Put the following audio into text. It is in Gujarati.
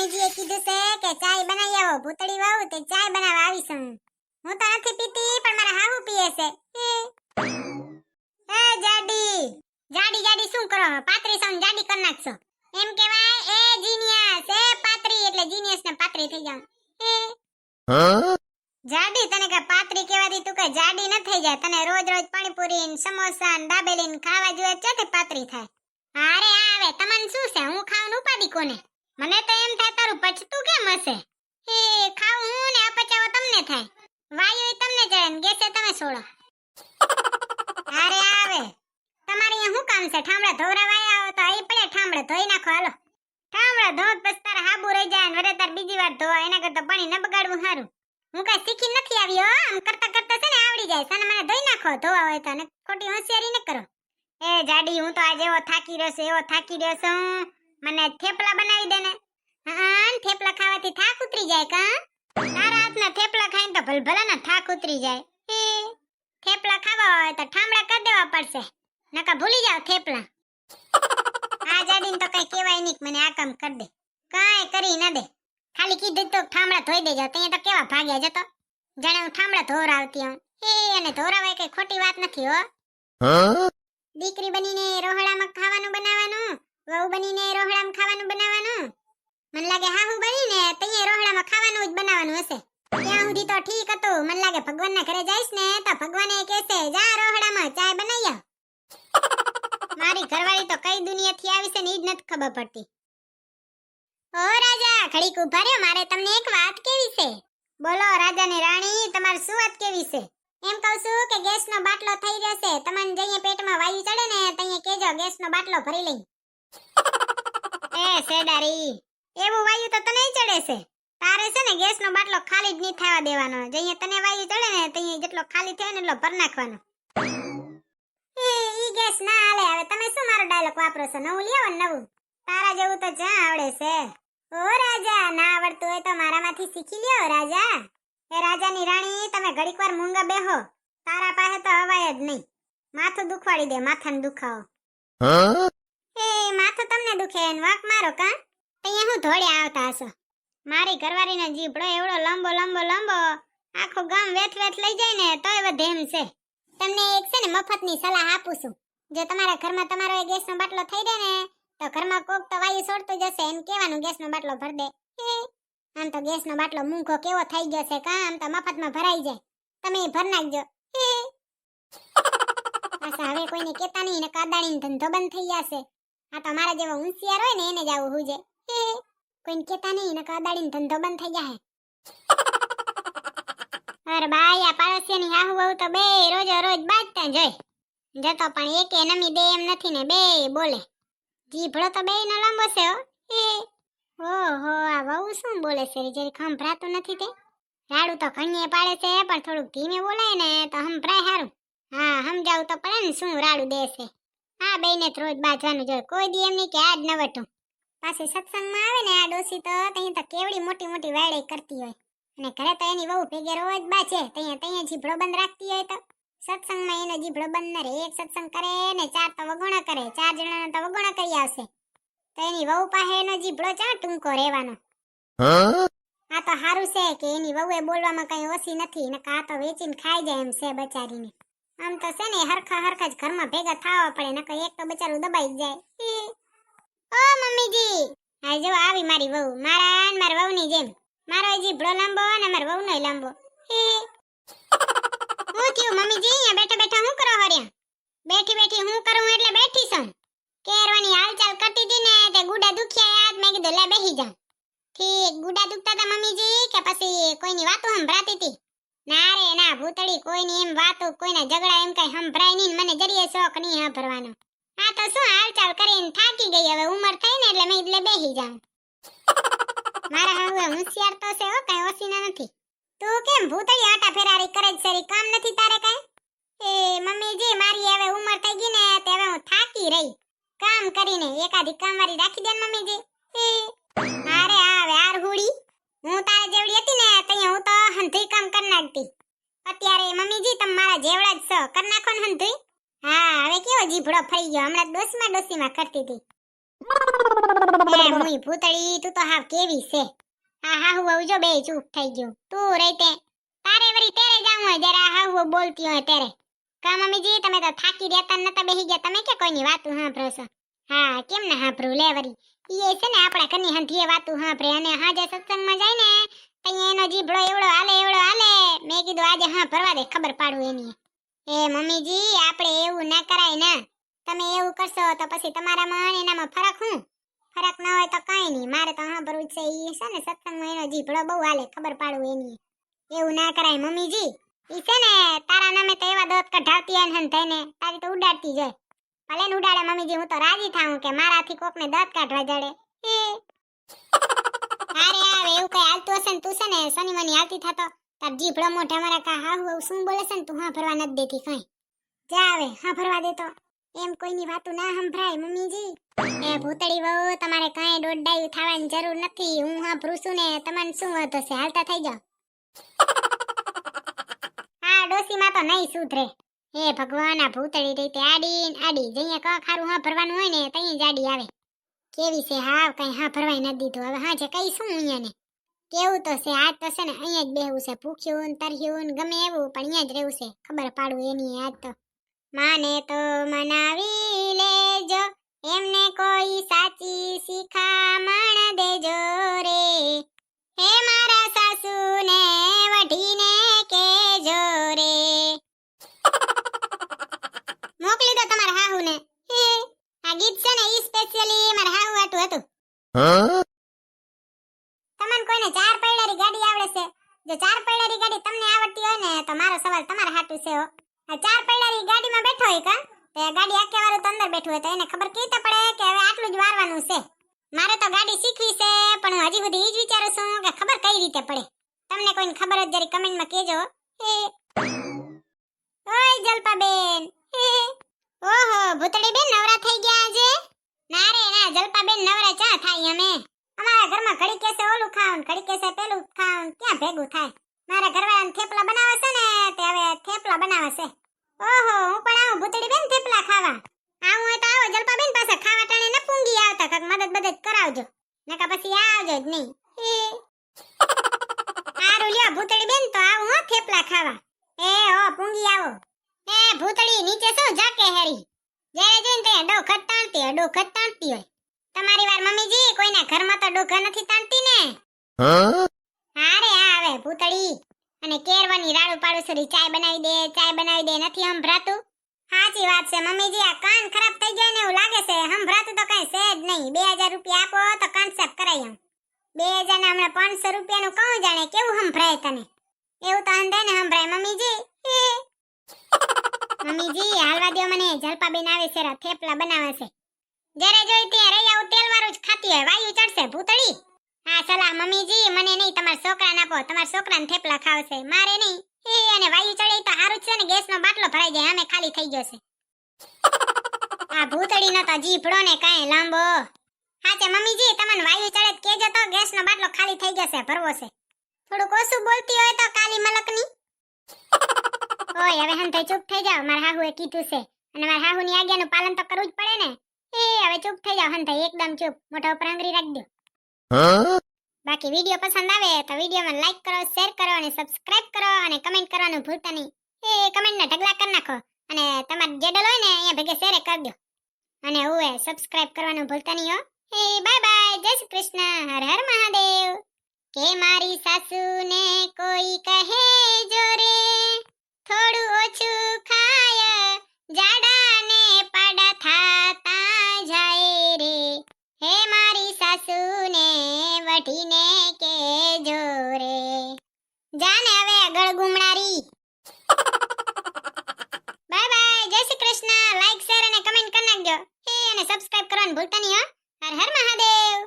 મમ્મીજીએ કીધું છે કે ચાય બનાવી આવો. ભૂતળી વાવ તે ચાય બનાવવા આવી છું. હું તો નથી પીતી પણ મારા હાહુ પીએ છે. એ જાડી જાડી જાડી શું કરો? પાતરી સૌ જાડી કરી નાખશો એમ કહેવાય. એ જીનિયસ એ પાતરી એટલે જીનિયસ ને પાતરી થઈ જાવ. જાડી તને કે પાતરી કહેવાથી તું કે જાડી ન થઈ જાય. તને રોજ રોજ પાણીપુરી ને સમોસા ને દાબેલી ને ખાવા જોઈએ છે પાતરી થાય. અરે આવે તમને શું છે? હું ખાવાનું ઉપાડી કોને? મને તો એમ થાય તારું પચતું કેમ હશે? હે ખાવું હું ને અપચાવો તમને થાય. વાયુ તમને ચડે ને ગેસે તમે છોડો. અરે આવે તમારી શું કામ છે? ઠામડા ધોરાવાયા આવો તો અહીં પડે ઠામડા ધોઈ નાખો. હાલો ઠામડા ધોત પછી તારા હાબુ રહી જાય ને વરે તાર બીજી વાર ધોવા. એના કરતા પાણી ન બગાડવું સારું. હું કઈ શીખી નથી આવી હો. આમ કરતા કરતા છે ને આવડી જાય. સાને મને ધોઈ નાખો ધોવા હોય તો. ને ખોટી હોશિયારી ન કરો. એ જાડી હું તો આજે એવો થાકી રહ્યો છું એવો થાકી રહ્યો છું. મને થેપલા બનાવી દે ને. હા થેપલા ખાવાથી થાક ઉતરી જાય કા? તારા હાથના થેપલા ખાઈને તો ભલભલાના થાક ઉતરી જાય. હે થેપલા ખાવા હોય તો ઠામડા કરી દેવા પડશે. નકા ભૂલી જાવ થેપલા. આ જાડીને તો કઈ કહેવાય નહીં. મને આ કામ કરી દે કાંઈ કરી ન દે. ખાલી કીધું તો ઠામડા ધોઈ દેજો. ત્યાં તો કેવા ભાગ્યા જતો જાણે હું ઠામડા ધોરાવતી હોઉં. હે અને ધોરાવાય કઈ ખોટી વાત નથી હો. દીકરી બનીને રોહડામાં ખાવાનું બનાવવાનું, વહુ બનીને રોહડામાં ખાવાનું બનાવવાનું. મને લાગે હાહુ બનીને તઈએ રોહડામાં ખાવાનું જ બનાવવાનું હશે. ત્યાં સુધી તો ઠીક હતું. મને લાગે ભગવાનના ઘરે જઈશ ને તો ભગવાને કહેશે જા રોહડામાં ચાય બનાવી આવ. મારી ઘરવાળી તો કઈ દુનિયાથી આવી છે ને ઈ જ નથી ખબર પડતી. ઓ રાજા ઘડીક ઊભા રહ્યો. મારે તમને એક વાત કેવી છે. બોલો રાજાની રાણી તમારી શું વાત કેવી છે? એમ કહું છું કે ગેસનો બાટલો થઈ રહ્યો છે. તમને જઈએ પેટમાં વાયુ ચડે ને તઈએ કેજો ગેસનો બાટલો ભરી લઈ. એ સેડારી એવું વાયુ તો તને ચડે છે. તારે છે ને ગેસનો બાટલો ખાલી જ નહીં થવા દેવાનો. જઈએ તને વાયુ ચડે ને તઈએ જેટલો ખાલી થાય ને એટલો ભર નાખવાનો. ઈ ગેસ ના હાલે. હવે તમે શું મારો ડાયલોગ વાપરો છો? નવું લ્યો નવું. તારા જેવું તો જ્યાં આવડે છે. ઓ રાજા ના આવડતું હોય તો મારામાંથી શીખી લ્યો રાજા. એ રાજાની રાણી તમે ઘડીક વાર મૂંગા બેહો. તારા પાસે તો હવાય જ નહીં. માથું દુખવાડી દે. માથાને દુખાવો. એ માથું તમને દુખે ને વાક મારો કા? અહીંયા હું ધોળ્યા આવતા હશો. મારી ઘરવાળીનો જીભડો એવડો લંબો લંબો લંબો આખો ગામ વેથ વેથ લઈ જાય ને તોય વધે એમ છે. તમને એક છે ને મફતની સલાહ આપું છું. જો તમારા ઘરમાં તમારો એ ગેસનો બાટલો થઈ જાય ને તો ઘરમાં કોક તો વાયુ છોડતું જશે. એમ કહેવાનું ગેસનો બાટલો ભર દે. આમ તો ગેસનો બાટલો મૂંઘો કેવો થઈ ગયો છે કા? આમ તો મફતમાં ભરાઈ જાય. તમે ભર નાખજો. પાછા હવે કોઈને કહેતા નહીં ને કાદાણીનો ધંધો બંધ થઈ જશે. આ તો મારા જેવો હોશિયાર હોય ને એને જ આવું હુજે. કોઈને કહેતા નહીં ને કાદાણીનો ધંધો બંધ થઈ જાય. અરે બાઈ આ પાડોશીની હાહુ વહુ તો બે રોજો રોજ બાજતા જોઈ જતો પણ એકે નમી દે એમ નથી ને બે બોલે. જીભડો તો બે નો લાંબો છે હો. ઓહો આ વહુ શું બોલે છે? જરી સંભળાતું નથી તે. રાડું તો ઘણીએ પાડે છે પણ થોડુંક ધીમે બોલાય ને તો સંભળાય હારું. હા સમજાવું તો પડે ને શું રાડું દે છે. હા બેને રોજ બાજવાનું જોઈએ. કોઈ દી એમ નહીં કે આજ નવટું. પાછી સત્સંગમાં આવે ને આ ડોસી તો તહીં તો કેવડી મોટી મોટી વાયડે કરતી હોય અને ઘરે તો એની વહુ ભેગે રોજ બાજે. તહીં જીભડો બંધ રાખતી હોય તો સત્સંગમાં એનો જીભડો બંધ ન રહે. એક સત્સંગ કરે ને ચાર તો વગોણા કરે. 4 જણાનો તો વગોણા કરી આવશે તો એની વહુ પાસે એનો જીભડો ચા ટૂંકો રહેવાનો. આ તો સારું છે કે એની વહુએ બોલવામાં કઈ ઓછી નથી ને કા તો વેચીને ખાઈ જાય એમ છે બચારીને. આમ તો છે ને હરખા હરખા જ ઘરમાં ભેગા થવા પડે નકર એક તો બચારું દબાઈ જાય. ઓ મમ્મીજી આ જો આવી મારી વહુ. મારા વહુની જેમ મારો જીભડો લાંબો અને મારા વહુનો લાંબો. હું થયું મમ્મીજી અહીંયા બેઠા બેઠા હું કરો હર્યા? બેઠી બેઠી હું કરું એટલે બેઠી છું. કેરવાની હાલચાલ કરતી હતી ને તે ગુડા દુખ્યા યાદ મેં કીધું લે બેહી જા. ઠીક ગુડા દુખતા હતા મમ્મીજી કે પછી કોઈની વાતો સંભળાતી હતી? ના રે ના ભૂતળી કોઈની એમ વાતો કોઈના ઝઘડા એમ કઈ સંભળાય નહીં. મને જરીએ શોખ નહીં સાંભળવાનો. આ તો શું હાલચાલ કરીને થાકી ગઈ. હવે ઉંમર થઈ ને એટલે મેં એટલે બેહી જાઉં. મારા હાહુએ હોશિયાર તો છે હો કઈ ઓછીના નથી. તું કેમ ભૂતળી આટા ફેરારી કરે છે? કામ નથી તારે કઈ? એ મમ્મીજી મારી હવે ઉંમર થઈ ગઈ ને તે હવે હું થાકી રહી કામ કરીને. એકાદી કામવાળી રાખી દે મમ્મીજી. અરે આવે આર હુડી હું તારે જેવડી હતી ને તઈ હું તો હંધુઈ કામ કરી નાખતી. અત્યારે મમ્મીજી તમે મારા જેવડા જ છો. કરી નાખો ને હંધુઈ. હા હવે કેવો જીભડો ફરી ગયો. હમણાં ડોસીમાં કરતી હતી. એ મુઈ ભૂતળી તું તો હાવ કેવી છે આ હાહુ વહુ જો બે ચૂપ થઈ ગયું તું રહીતે તારે વરી તેરે જાવું હોય જ્યારે આ હાહુ વહુ બોલતી હોય ત્યારે કા મમ્મીજી તમે તો થાકી રહેતા નતા બેહી ગયા તમે કે કોઈની વાતું સાંભળો છો હા કેમ ને સાંભળું લે વરી ઈ છે ને આપણા ઘરની હંધીએ વાતું સાંભળે અને હાજે સત્સંગમાં જાય ને તઈ એનો જીભડો એવડો હાલે મેં કીધું આજે હા ભરવા દે ખબર પાડું એની એ મમ્મીજી આપણે એવું ના કરાય ને તમે એવું કરશો તો પછી તમારામાં અને એનામાં ફરક ન હોય તો કાઈ નહીં મારે તો હા ભરવું છે ઈ છે ને સત્સંગમાં એનો જીભડો બહુ હાલે ખબર પાડું એની એવું ના કરાય મમ્મીજી ઈ છે ને તારા નામે તો એવા દોત કઢાવતી હન હન થઈને તારી તો ઉડાડતી જાય ભલે ને ઉડાડે મમ્મીજી હું તો રાજી થાઉં કે મારાથી કોકને દાંત કાઢવા જડે અરે આવે એવું કઈ હાલતું હશે ને તું છે ને શનિ મની હાલતી થાતો તાર જીભડો મોઢા મારા કા હાહુ શું બોલે છે ને તું હા ભરવા નથી દેતી કઈ જા આવે હા ભરવા દે તો એમ કોઈની વાતું ના સંભળાય મમ્મીજી એ ભૂતળી વહુ તમારે કાંઈ દોડાયું થવાની જરૂર નથી હું હા ભરૂસું ને તમને શું વાંધો છે હાલતા થઈ જાઓ હા ડોસીમાં તો નહીં સુધરે હે ભગવાન આ ભૂતળી રીતે આડી જઈએ ક ખારું હા ભરવાનું હોય ને તઈ જ આડી આવે કેવી છે હાવ કઈ હા ભરવાય નથી દીધું હવે હા છે કઈ શું અહીંયા ને કેવું તો છે આજ તો છે ને અહીંયા જ બેહવું છે ભૂખ્યું તરહ્યું ગમે એવું પણ અહીંયા જ રહેવું છે ખબર પાડું એની આજ તો માને તો મનાવી લેજો એમને કોઈ સાચી શિખામણ દેજો રે હે મારા સાસુને વઢીને કેજો રે મોકલી દો તમારા હાહુને આ ગીત છે ને ઈ સ્પેશિયલી મારા હાહુ હાટું હતું તમને કોઈને ચાર પૈડારી ગાડી આવડે છે જો ચાર પૈડારી ગાડી તમને આવડતી હોય ને તો મારો સવાલ તમારા હાટું છે હો આ ચાર પૈડારી ગાડીમાં બેઠો હોય કા તે ગાડી આખે વાળું તો અંદર બેઠું હોય તો એને ખબર કેવી રીતે પડે કે હવે આટલું જ વારવાનું છે મારે તો ગાડી શીખવી છે પણ હું હજી સુધી ઈ જ વિચારું છું કે ખબર કઈ રીતે પડે તમને કોઈને ખબર જ જરી કમેન્ટમાં કહેજો ઓય જલપાબેન ઓહો ભૂતળી બેન નવરા થઈ ગયા આજે ના રે ના જલપાબેન નવરા ચા થાય અમે અમારા ઘરમાં ઘડી કેસે ઓલું ખાવું ઘડી કેસે પેલું ખાવું ક્યાં ભેગું થાય મારા ઘરવાળાને થેપલા બનાવે છે ને તે હવે થેપલા બનાવે છે ઓહો હું પણ આવું ભૂતળી બેન થેપલા ખાવા આવું હોય તો આવો જલપાબેન પાસે ખાવા ટાણે ન પૂંગી આવતા કાક મદદ કરાવજો નકા પછી આવજો જ નહીં આરું લ્યો ભૂતળી બેન તો આવું હો થેપલા ખાવા હો પૂંગી આવો ભૂતળી નીચે શું જાકે હેરી જ્યારે જોઈને તે ડોખત તાણતી હોય તમારી વાર મમ્મીજી કોઈના ઘરમાં તો ડોખા નથી તાણતી ને હારે આ આવે ભૂતળી અને કેરવાની રાડુ પાડુસરી ચાય બનાવી દે નથી સંભળાતું સાચી વાત છે મમ્મીજી આ કાન ખરાબ થઈ જાય ને એવું લાગે છે સંભળાતું તો કઈ છે જ નહીં 2000 રૂપિયા આપો તો કાન સાફ કરાઈ આમ 2000 ના હમણાં 500 રૂપિયાનું કહું જાણે કેવું સંભળાય તને એવું તો અંદે ને સંભળાય મમ્મીજી મમ્મીજી હાલવા દો મને જલપાબેન આવે છે થેપલા બનાવે છે જ્યારે જોઈ ત્યાં રહી આવું તેલ વાળું જ ખાતી હોય વાયુ ચડશે ભૂતળી હા સલાહ મમ્મીજી મને નહીં તમારા છોકરાને આપો તમારા છોકરાને થેપલા ખાવશે મારે નહીં અને વાયુ ચડે તો સારું જ છે ને ગેસનો બાટલો ભરાઈ જાય અમે ખાલી થઈ જશે આ ભૂતળી નો તો જીભડો ને કાંઈ લાંબો હા તે મમ્મીજી તમને વાયુ ચડે કેજો તો ગેસનો બાટલો ખાલી થઈ જશે ભરવો છે થોડું ઓછું બોલતી હોય તો કાલી મલકની ઓય હવે હંતે ચૂપ થઈ જાવ મારા હાહુએ કીધું છે અને મારા હાહુની આજ્ઞાનું પાલન તો કરવું જ પડે ને હવે ચૂપ થઈ જાવ હંતે એકદમ ચૂપ મોઢા ઉપર આંગળી રાખજો બાકી વિડિયો પસંદ આવે તો વિડિયોમાં લાઈક કરો શેર કરો અને સબસ્ક્રાઇબ કરો અને કમેન્ટ કરવાનું ભૂલતા નહીં કમેન્ટના ઢગલા કરી નાખો અને તમાર જેડલ હોય ને અહીંયા ભેગે શેર કરી દો અને ઓએ સબસ્ક્રાઇબ કરવાનું ભૂલતા નહીં હો બાય બાય જય શ્રી કૃષ્ણ હર હર મહાદેવ કે મારી સાસુને કોઈ કહે જો રે થોડું ઓછું ખાય જાડાને પાડા થાતા જાય રે હે મારી સાસુને વઢીને કેજો રે જાને હવે આગળ ગુમણારી બાય બાય જય શ્રી કૃષ્ણ લાઈક શેર અને કમેન્ટ કરી નાખજો અને સબસ્ક્રાઇબ કરવાનું ભૂલતા નહીં હો હર હર મહાદેવ